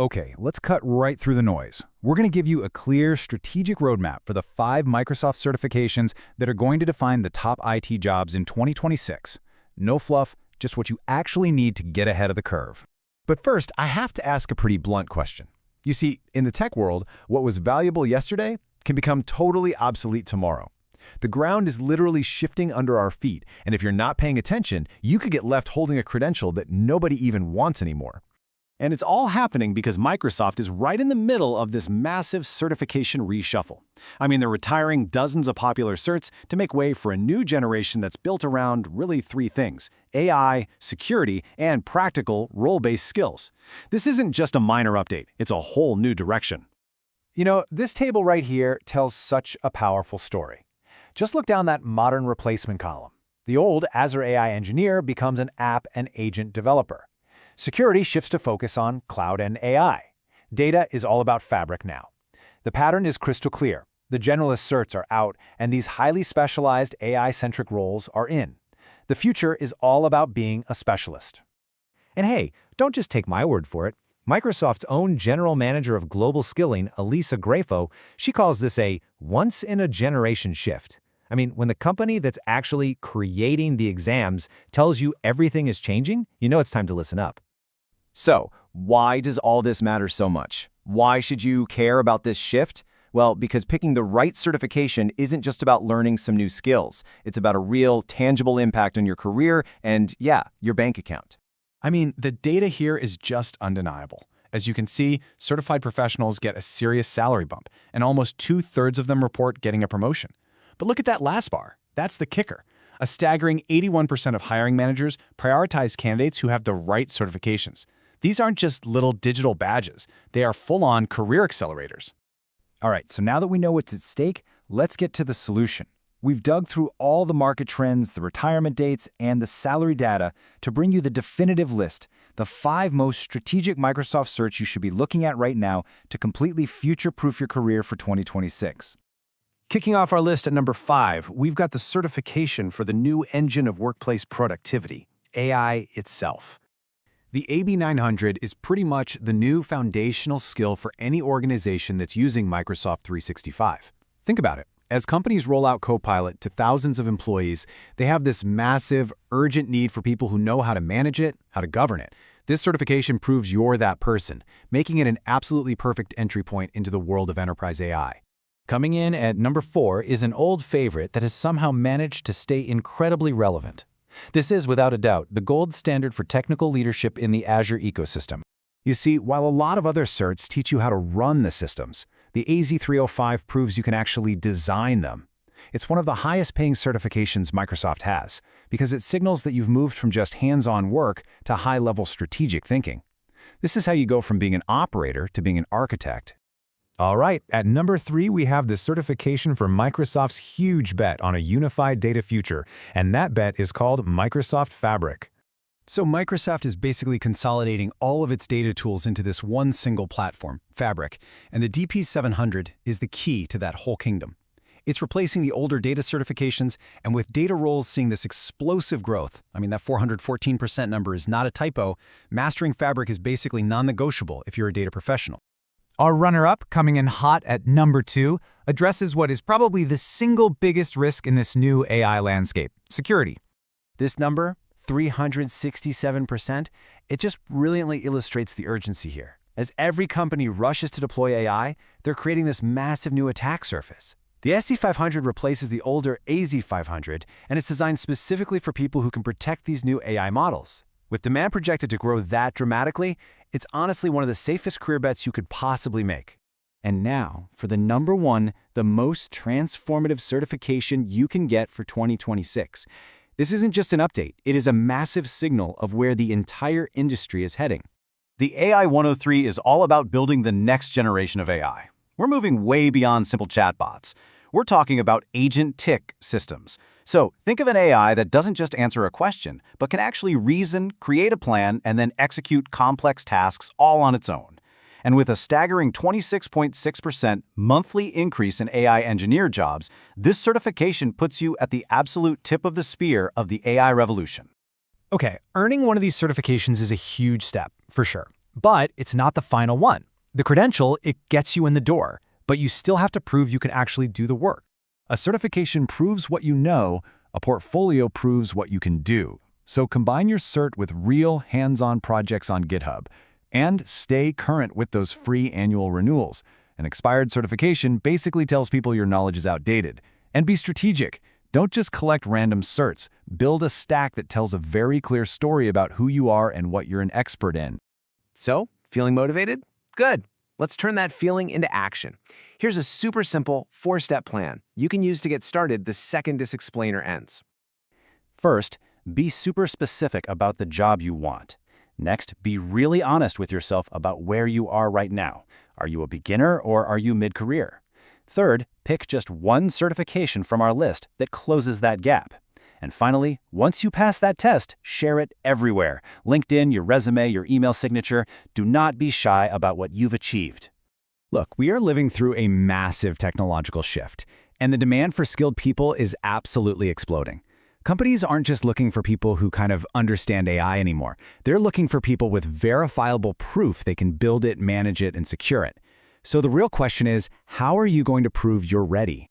Okay, let's cut right through the noise. We're going to give you a clear, strategic roadmap for the 5 Microsoft certifications that are going to define the top IT jobs in 2026. No fluff, just what you actually need to get ahead of the curve. But first, I have to ask a pretty blunt question. You see, in the tech world, what was valuable yesterday can become totally obsolete tomorrow. The ground is literally shifting under our feet, and if you're not paying attention, you could get left holding a credential that nobody even wants anymore. And it's all happening because Microsoft is right in the middle of this massive certification reshuffle. I mean, they're retiring dozens of popular certs to make way for a new generation that's built around really 3 things: AI, security, and practical, role-based skills. This isn't just a minor update, it's a whole new direction. You know, this table right here tells such a powerful story. Just look down that modern replacement column. The old Azure AI engineer becomes an app and agent developer. Security shifts to focus on cloud and AI. Data is all about Fabric now. The pattern is crystal clear. The generalist certs are out, and these highly specialized AI-centric roles are in. The future is all about being a specialist. And hey, don't just take my word for it. Microsoft's own General Manager of Global Skilling, Elisa Grafo, she calls this a once-in-a-generation shift. I mean, when the company that's actually creating the exams tells you everything is changing, you know it's time to listen up. So, why does all this matter so much? Why should you care about this shift? Well, because picking the right certification isn't just about learning some new skills. It's about a real, tangible impact on your career and, yeah, your bank account. I mean, the data here is just undeniable. As you can see, certified professionals get a serious salary bump, and almost 2/3 of them report getting a promotion. But look at that last bar. That's the kicker. A staggering 81% of hiring managers prioritize candidates who have the right certifications. These aren't just little digital badges. They are full-on career accelerators. All right, so now that we know what's at stake, let's get to the solution. We've dug through all the market trends, the retirement dates, and the salary data to bring you the definitive list, the 5 most strategic Microsoft certs you should be looking at right now to completely future-proof your career for 2026. Kicking off our list at number 5, we've got the certification for the new engine of workplace productivity, AI itself. The AB900 is pretty much the new foundational skill for any organization that's using Microsoft 365. Think about it. As companies roll out Copilot to thousands of employees, they have this massive, urgent need for people who know how to manage it, how to govern it. This certification proves you're that person, making it an absolutely perfect entry point into the world of enterprise AI. Coming in at number 4 is an old favorite that has somehow managed to stay incredibly relevant. This is, without a doubt, the gold standard for technical leadership in the Azure ecosystem. You see, while a lot of other certs teach you how to run the systems, the AZ305 proves you can actually design them. It's one of the highest-paying certifications Microsoft has, because it signals that you've moved from just hands-on work to high-level strategic thinking. This is how you go from being an operator to being an architect. All right, at number 3, we have the certification for Microsoft's huge bet on a unified data future, and that bet is called Microsoft Fabric. So Microsoft is basically consolidating all of its data tools into this one single platform, Fabric, and the DP700 is the key to that whole kingdom. It's replacing the older data certifications, and with data roles seeing this explosive growth, I mean, that 414% number is not a typo, mastering Fabric is basically non-negotiable if you're a data professional. Our runner-up, coming in hot at number 2, addresses what is probably the single biggest risk in this new AI landscape: security. This number, 367%, it just brilliantly illustrates the urgency here. As every company rushes to deploy AI, they're creating this massive new attack surface. The SC500 replaces the older AZ500, and it's designed specifically for people who can protect these new AI models. With demand projected to grow that dramatically, it's honestly one of the safest career bets you could possibly make. And now, for the number 1, the most transformative certification you can get for 2026. This isn't just an update, it is a massive signal of where the entire industry is heading. The AI 103 is all about building the next generation of AI. We're moving way beyond simple chatbots. We're talking about agent-tick systems. So think of an AI that doesn't just answer a question, but can actually reason, create a plan, and then execute complex tasks all on its own. And with a staggering 26.6% monthly increase in AI engineer jobs, this certification puts you at the absolute tip of the spear of the AI revolution. Okay, earning one of these certifications is a huge step, for sure. But it's not the final one. The credential, it gets you in the door, but you still have to prove you can actually do the work. A certification proves what you know, a portfolio proves what you can do. So combine your cert with real hands-on projects on GitHub, and stay current with those free annual renewals. An expired certification basically tells people your knowledge is outdated. And be strategic. Don't just collect random certs. Build a stack that tells a very clear story about who you are and what you're an expert in. So, feeling motivated? Good. Let's turn that feeling into action. Here's a super simple 4-step plan you can use to get started the second this explainer ends. First, be super specific about the job you want. Next, be really honest with yourself about where you are right now. Are you a beginner or are you mid-career? Third, pick just one certification from our list that closes that gap. And finally, once you pass that test, share it everywhere. LinkedIn, your resume, your email signature. Do not be shy about what you've achieved. Look, we are living through a massive technological shift, and the demand for skilled people is absolutely exploding. Companies aren't just looking for people who kind of understand AI anymore. They're looking for people with verifiable proof they can build it, manage it, and secure it. So the real question is, how are you going to prove you're ready?